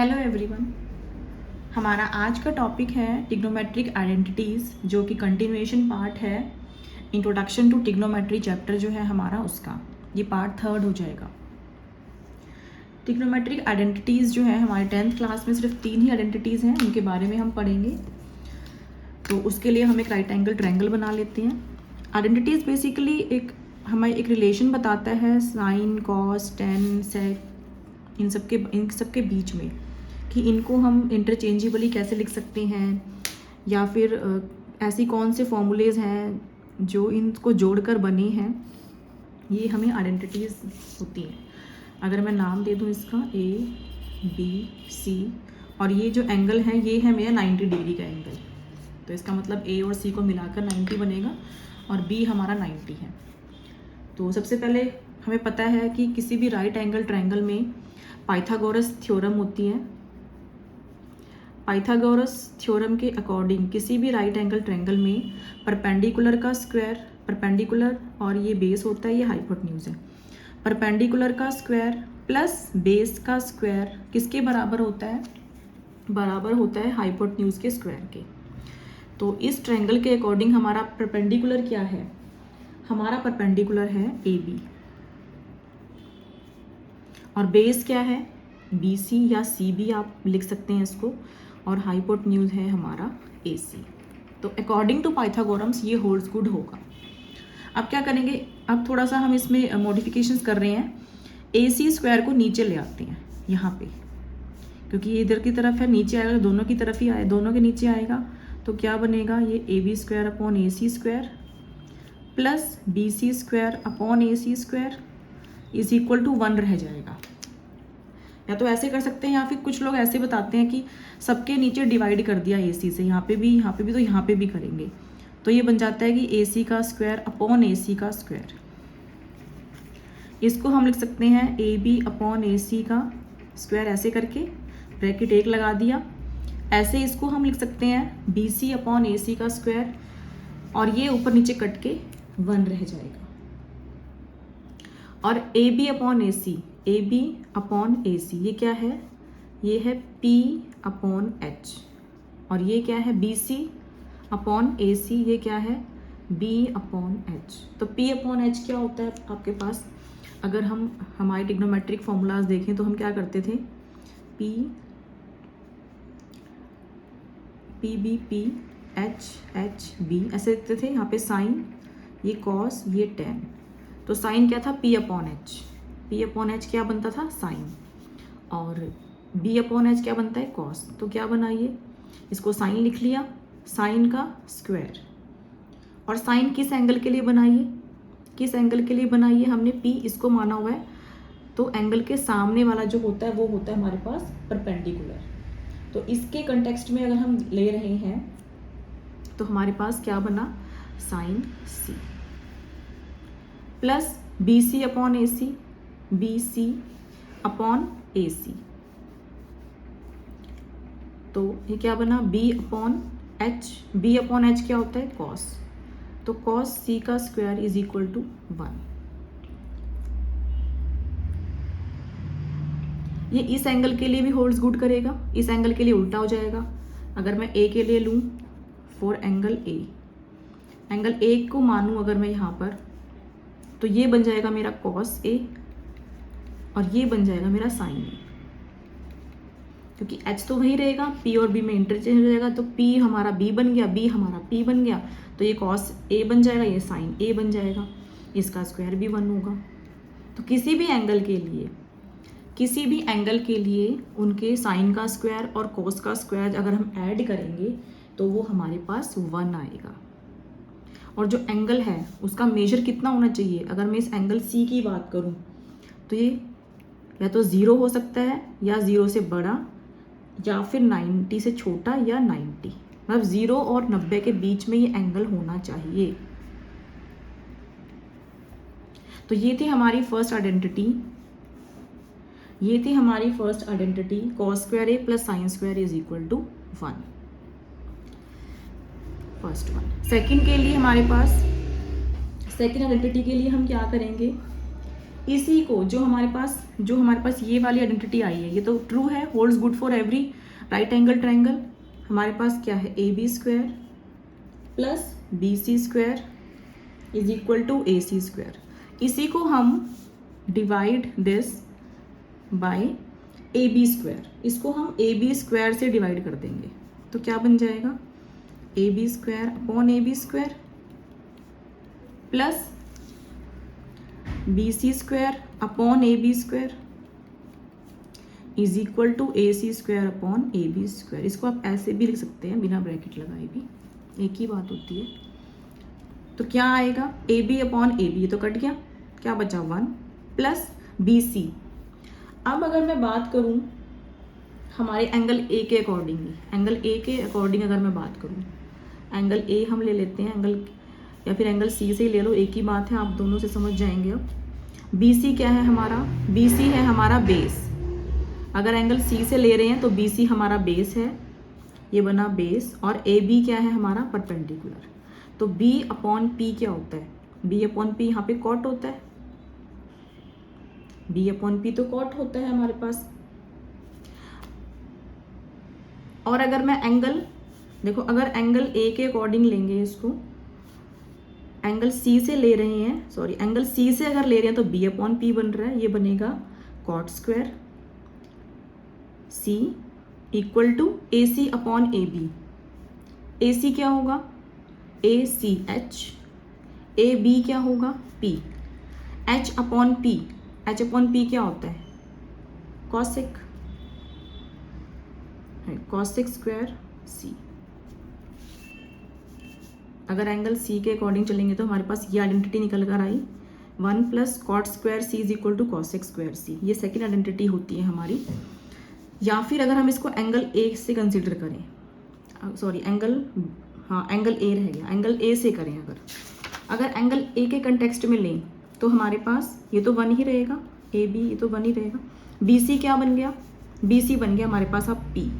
Hello everyone. हमारा आज का टॉपिक है टिग्नोमेट्रिक आइडेंटिटीज़, जो कि कंटिन्यूएशन पार्ट है इंट्रोडक्शन टू टिग्नोमेट्री चैप्टर जो है हमारा, उसका ये पार्ट 3 हो जाएगा। टिग्नोमेट्रिक आइडेंटिटीज़ जो है हमारे 10th क्लास में सिर्फ 3 ही आइडेंटिटीज़ हैं, उनके बारे में हम पढ़ेंगे। तो उसके लिए हम एक राइट एंगल ट्रायंगल बना लेते हैं। आइडेंटिटीज़ बेसिकली हमें एक रिलेशन बताता है साइन, कॉस, टेन, सेक, इन सब के बीच में, कि इनको हम इंटरचेंजेबली कैसे लिख सकते हैं, या फिर ऐसी कौन से फॉर्मूलेज हैं जो इनको जोड़कर बने हैं। ये हमें आइडेंटिटीज़ होती हैं। अगर मैं नाम दे दूँ इसका ABC, और ये जो एंगल है ये है मेरा 90 डिग्री का एंगल, तो इसका मतलब A और C को मिलाकर 90 बनेगा और B हमारा 90 है। तो सबसे पहले हमें पता है कि किसी भी राइट एंगल ट्रायंगल में पाइथागोरस थ्योरम होती है। पाइथागोरस थ्योरम के अकॉर्डिंग किसी भी राइट एंगल ट्रायंगल में परपेंडिकुलर का स्क्वायर, परपेंडिकुलर और ये बेस होता है, ये हाइपोटेन्यूज है, परपेंडिकुलर का स्क्वायर प्लस बेस का स्क्वायर किसके बराबर होता है? बराबर होता है हाइपोटेन्यूज के स्क्वायर के। तो इस ट्रायंगल के अकॉर्डिंग हमारा परपेंडिकुलर क्या है? हमारा परपेंडिकुलर है AB, और बेस क्या है? BC या CB आप लिख सकते हैं इसको, और हाइपोटेन्यूज है हमारा AC। तो अकॉर्डिंग टू पाइथागोरम्स ये होल्ड्स गुड होगा। अब क्या करेंगे, अब थोड़ा सा हम इसमें मॉडिफिकेशंस कर रहे हैं। AC स्क्वायर को नीचे ले आते हैं यहाँ पे, क्योंकि ये इधर की तरफ है, नीचे आएगा, दोनों की तरफ ही आए, दोनों के नीचे आएगा, तो क्या बनेगा? ये AB square upon AC square plus BC square upon AC square is equal to 1 रह जाएगा। या तो ऐसे कर सकते हैं, या फिर कुछ लोग ऐसे बताते हैं कि सबके नीचे डिवाइड कर दिया AC से, यहाँ पे भी तो यहाँ पे भी करेंगे, तो ये बन जाता है कि AC का स्क्वायर अपॉन AC का स्क्वायर। इसको हम लिख सकते हैं AB अपॉन AC का स्क्वायर, ऐसे करके ब्रैकेट 1 लगा दिया। ऐसे इसको हम लिख सकते हैं BC अपॉन AC का स्क्वायर, और ये ऊपर नीचे कट के 1 रह जाएगा। और AB अपॉन AC ये क्या है? ये है P अपॉन H, और ये क्या है? BC अपॉन AC, ये क्या है? B upon H। तो P अपॉन H क्या होता है आपके पास? अगर हम हमारे ट्रिग्नोमेट्रिक फॉर्मूलाज देखें तो हम क्या करते थे? P H B ऐसे लिखते थे। यहाँ पे साइन, ये कॉस, ये टेन। तो साइन क्या था? P अपॉन H क्या बनता था? साइन। और B अपॉन H क्या बनता है? कॉस। तो क्या बना ये? इसको साइन लिख लिया, साइन का स्क्वायर। और साइन किस एंगल के लिए बनाइए? किस एंगल के लिए बनाइए? हमने P इसको माना हुआ है, तो एंगल के सामने वाला जो होता है वो होता है हमारे पास परपेंडिकुलर। तो इसके कंटेक्स्ट में अगर हम ले रहे हैं तो हमारे पास क्या बना? Sine C plus BC upon AC, BC upon AC। तो ये क्या बना? B अपॉन H क्या होता है? कॉस। तो कॉस C का स्क्वायर इज इक्वल टू 1। ये इस एंगल के लिए भी होल्ड्स गुड करेगा, इस एंगल के लिए उल्टा हो जाएगा। अगर मैं A के लिए लूँ for angle A, angle A को मानूँ अगर मैं यहाँ पर, तो ये बन जाएगा मेरा cos A, और ये बन जाएगा मेरा sin A, क्योंकि H तो वही रहेगा, P और B में इंटरचेंज हो जाएगा, तो P हमारा B बन गया, B हमारा P बन गया, तो ये cos A बन जाएगा, ये sin A बन जाएगा, इसका स्क्वायर भी 1 होगा। तो किसी भी एंगल के लिए उनके साइन का स्क्वायर और कोस का स्क्वायर अगर हम ऐड करेंगे तो वो हमारे पास 1 आएगा। और जो एंगल है उसका मेजर कितना होना चाहिए? अगर मैं इस एंगल C की बात करूं तो ये या तो 0 हो सकता है, या 0 से बड़ा, या फिर 90 से छोटा, या 90, मतलब 0 और 90 के बीच में ये एंगल होना चाहिए। तो ये थी हमारी first identity, cos square A plus sine square is equal to 1। First one. Second के लिए हमारे पास, सेकंड आइडेंटिटी के लिए हम क्या करेंगे? इसी को जो हमारे पास ये वाली आइडेंटिटी आई है, ये तो ट्रू है, holds good for every right angle triangle. हमारे पास क्या है, A B square plus B C square is equal to A C square. इसी को हम divide this by A B square, इसको हम ए बी स्क्वायर से डिवाइड कर देंगे तो क्या बन जाएगा, A B square upon A B square plus B C square upon A B square is equal to A C square upon A B square. इसको आप ऐसे भी लिख सकते हैं बिना ब्रैकेट लगाए भी, एक ही बात होती है। तो क्या आएगा, A B upon A B, तो कट गया, क्या बचा 1 प्लस बी सी। अब अगर मैं बात करूं हमारे एंगल ए के अकॉर्डिंगली, एंगल ए के अकॉर्डिंग अगर मैं बात करूं, एंगल ए हम ले लेते हैं, एंगल या फिर एंगल सी से ही ले लो, एक ही बात है, आप दोनों से समझ जाएंगे। अब बी सी क्या है हमारा, बी सी है हमारा बेस। अगर एंगल सी से ले रहे हैं तो बी सी हमारा बेस है, ये बना बेस, और ए बी क्या है हमारा परपेंडिकुलर। तो बी अपॉन पी क्या होता है, बी अपॉन पी यहाँ पे कॉट होता है, बी अपॉन पी तो कॉट होता है हमारे पास। और अगर मैं एंगल देखो, अगर एंगल ए के अकॉर्डिंग लेंगे इसको, एंगल सी से ले रहे हैं, सॉरी एंगल सी से अगर ले रहे हैं तो बी अपॉन पी बन रहा है, ये बनेगा cot square C equal to A C upon A B. A C क्या होगा, A C H, A B क्या होगा P, H upon P, H upon P क्या होता है कॉसेक, कॉसेक स्क्वायर सी। अगर एंगल सी के अकॉर्डिंग चलेंगे तो हमारे पास ये आइडेंटिटी निकल कर आई, 1 plus cot square C is equal to cosec square C, ये सेकेंड आइडेंटिटी होती है हमारी। या फिर अगर हम इसको एंगल ए से कंसिडर करें, सॉरी एंगल, हाँ एंगल ए रह गया, एंगल ए से करें अगर एंगल ए के कंटेक्स्ट में लें तो हमारे पास ये तो 1 ही रहेगा, ए बी ये तो 1 ही रहेगा। बी सी क्या बन गया, बी सी बन गया हमारे पास अब पी,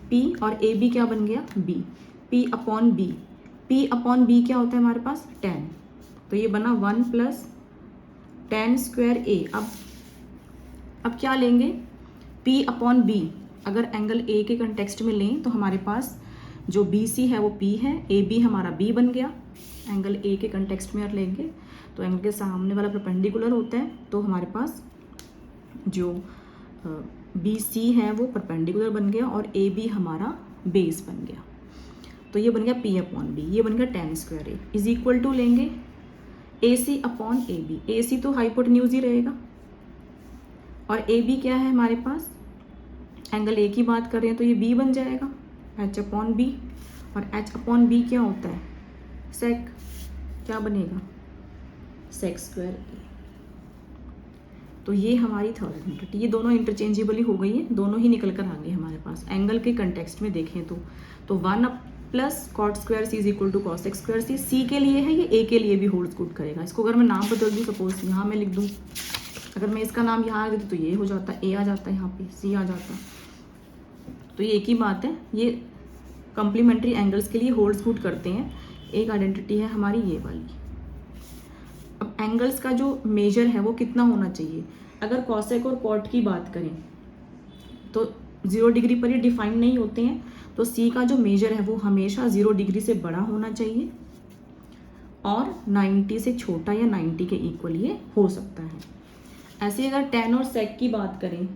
पी और ए बी क्या बन गया B, P upon B, P upon B क्या होता है हमारे पास 10, तो ये बना 1 प्लस 10 स्क्वायर ए। अब क्या लेंगे, पी अपॉन बी, अगर एंगल ए के कंटेक्स्ट में लें तो हमारे पास जो बी सी है वो पी है, ए बी हमारा बी बन गया। एंगल ए के कंटेक्स्ट में अगर लेंगे तो एंगल के सामने वाला परपेंडिकुलर होता है, तो हमारे पास जो बी सी है वो परपेंडिकुलर बन गया और ए बी हमारा बेस बन गया, तो ये बन गया पी अपॉन बी, ये बन गया 10 square A is equal to लेंगे A C upon A B, A सी तो हाइपोटेन्यूज ही रहेगा और ए बी क्या है हमारे पास, एंगल ए की बात कर रहे हैं तो ये बी बन जाएगा एच अपॉन बी, और एच अपॉन बी क्या होता है सेक, क्या बनेगा सेक स्क्वायर ए। तो ये हमारी थर्ड आइडेंटिटी, ये दोनों इंटरचेंजेबली हो गई है, दोनों ही निकल कर आ गए हमारे पास। एंगल के कंटेक्स्ट में देखें तो 1 plus cot square C is equal to cosec square C, C के लिए है, ये ए के लिए भी होल्ड्स गुड करेगा। इसको अगर मैं नाम बदल दूँ, सपोज यहाँ मैं लिख दूँ, अगर मैं इसका नाम यहाँ रख दूँ तो ये हो जाता है, ए आ जाता है, यहाँ पे सी आ जाता है, तो ये एक ही बात है, ये कॉम्प्लीमेंट्री एंगल्स के लिए होल्ड्स गुड करते हैं। एक आइडेंटिटी है हमारी ये वाली। अब एंगल्स का जो मेजर है वो कितना होना चाहिए, अगर कॉसेक और कॉट की बात करें तो 0 डिग्री पर ये डिफाइन नहीं होते हैं, तो सी का जो मेजर है वो हमेशा 0 डिग्री से बड़ा होना चाहिए और 90 से छोटा या 90 के इक्वल ये हो सकता है। ऐसे अगर tan और sec की बात करें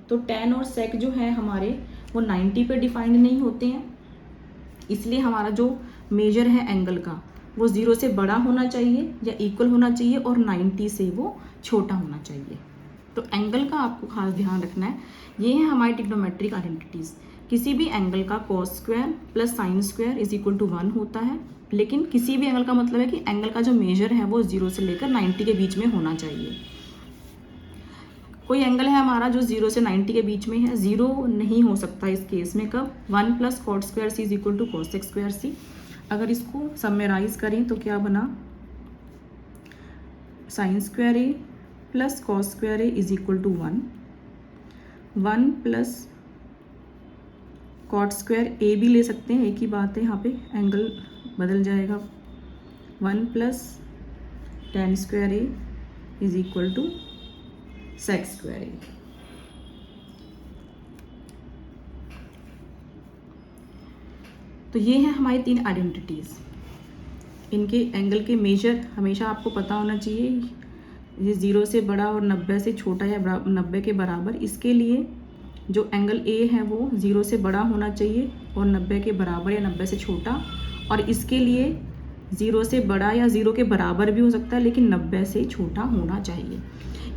तो tan और sec जो है हमारे वो 90 पे डिफाइंड नहीं होते हैं, इसलिए हमारा जो मेजर है एंगल का वो 0 से बड़ा होना चाहिए या इक्वल होना चाहिए और 90 से वो छोटा होना चाहिए। तो एंगल का आपको खास ध्यान रखना है। ये है हमारी ट्रिग्नोमेट्रिक आइडेंटिटीज़। किसी भी एंगल का cos square plus sine square is equal to 1 होता है, लेकिन किसी भी एंगल का मतलब है कि एंगल का जो मेजर है वो 0 से लेकर 90 के बीच में होना चाहिए। कोई एंगल है हमारा जो 0 से 90 के बीच में है, 0 नहीं हो सकता इस केस में, कब 1 plus cot square C is equal to cosec square C. अगर इसको समराइज करें तो क्या बना, sine square A plus cos square A is equal to 1 plus cot square A भी ले सकते हैं, एक ही बात है, यहाँ पे एंगल बदल जाएगा, 1 plus tan square A is equal to sec square A. तो ये हैं हमारी तीन आइडेंटिटीज़। इनके एंगल के मेजर हमेशा आपको पता होना चाहिए, ये 0 से बड़ा और 90 से छोटा या 90 के बराबर। इसके लिए जो एंगल ए है वो 0 से बड़ा होना चाहिए और 90 के बराबर या 90 से छोटा, और इसके लिए 0 से बड़ा या 0 के बराबर भी हो सकता है लेकिन 90 से छोटा होना चाहिए।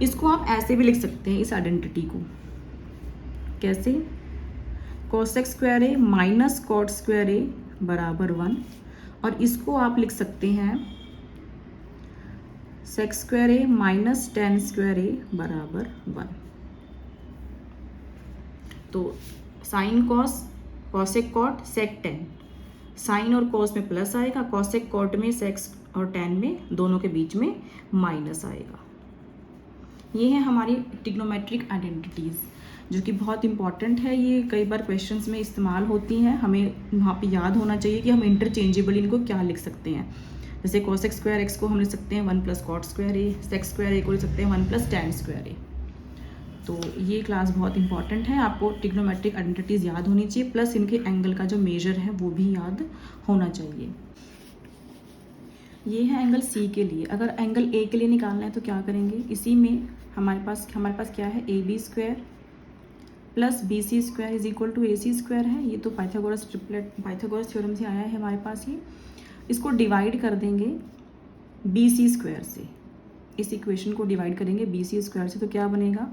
इसको आप ऐसे भी लिख सकते हैं इस आइडेंटिटी को, कैसे? कोसेक स्क्वायर ए माइनस कॉट स्क्वायर ए बराबर 1, और इसको आप लिख सकते हैं सेक स्क्वायर ए माइनस टेन स्क्वायर ए बराबर 1। तो साइन कॉस, कॉसेक कॉट, सेक टेन, साइन और कॉस में प्लस आएगा, कॉसेक कॉट में सेक्स और टेन में दोनों के बीच में माइनस आएगा। ये है हमारी ट्रिग्नोमेट्रिक आइडेंटिटीज़ जो कि बहुत इंपॉर्टेंट है। ये कई बार क्वेश्चंस में इस्तेमाल होती हैं, हमें वहाँ पे याद होना चाहिए कि हम इंटरचेंजेबली इनको क्या लिख सकते हैं। जैसे कोसेक स्क्वायर एक्स को हम लिख सकते हैं 1 प्लस कॉट स्क्वायर ए, सेक स्क्वायर ए को लिख सकते हैं 1 प्लस टेन स्क्वायर ए। तो ये क्लास बहुत इंपॉर्टेंट है, आपको ट्रिग्नोमेट्रिक आइडेंटिटीज़ याद होनी चाहिए, प्लस इनके एंगल का जो मेजर है वो भी याद होना चाहिए। ये है एंगल सी के लिए। अगर एंगल ए के लिए निकालना है तो क्या करेंगे, इसी में हमारे पास क्या है, A B square plus B C square is equal to A C square है। ये तो पाइथागोरस थ्योरम से आया है हमारे पास ये। इसको डिवाइड कर देंगे बी सी स्क्वायर से, इस इक्वेशन को डिवाइड करेंगे बी सी स्क्वायर से, तो क्या बनेगा,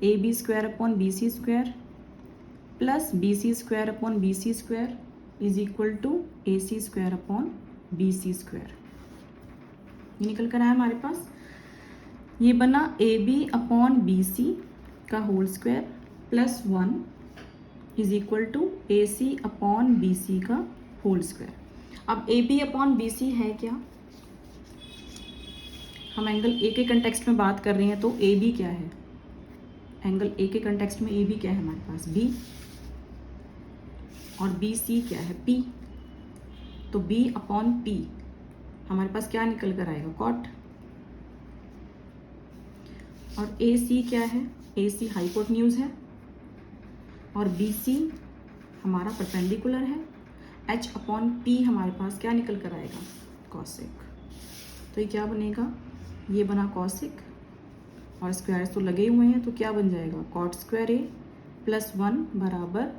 A B square upon B C square plus B C square upon B C square is equal to A C square upon B C square. ये निकल कर आया हमारे पास। ये बना A B upon B C का whole square plus 1 is equal to A C upon B C का होल स्क्वायर। अब A B upon B C है क्या, हम एंगल ए के कंटेक्स्ट में बात कर रहे हैं, तो ए बी क्या है, एंगल ए के कंटेक्स्ट में ए बी क्या है हमारे पास, बी, और बी सी क्या है, पी। तो बी अपॉन पी हमारे पास क्या निकल कर आएगा, कॉट। और ए सी क्या है, ए सी हाइपोटेन्यूज है, और बी सी हमारा परपेंडिकुलर है। एच अपॉन पी हमारे पास क्या निकल कर आएगा, कॉसेक। तो ये क्या बनेगा, ये बना कॉसेक, और स्क्वायर्स तो लगे हुए हैं, तो क्या बन जाएगा, कॉट स्क्वायर ए प्लस 1 बराबर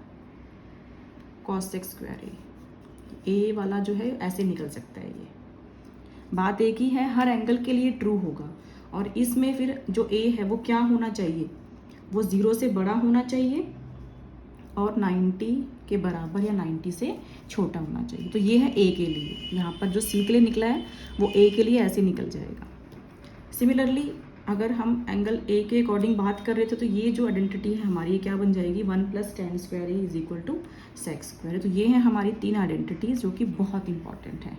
कॉसेक स्क्वायर ए। ए वाला जो है ऐसे निकल सकता है। ये बात एक ही है, हर एंगल के लिए ट्रू होगा, और इसमें फिर जो ए है वो क्या होना चाहिए, वो 0 से बड़ा होना चाहिए और 90 के बराबर या 90 से छोटा होना चाहिए। तो ये है ए के लिए, यहाँ पर जो सी के लिए निकला है वो ए के लिए ऐसे निकल जाएगा। सिमिलरली अगर हम एंगल ए के अकॉर्डिंग बात कर रहे थे, तो ये जो आइडेंटिटी है हमारी, ये क्या बन जाएगी, 1 plus tan square A is equal to sec square. तो ये हैं हमारी तीन आइडेंटिटीज़ जो कि बहुत इंपॉर्टेंट है।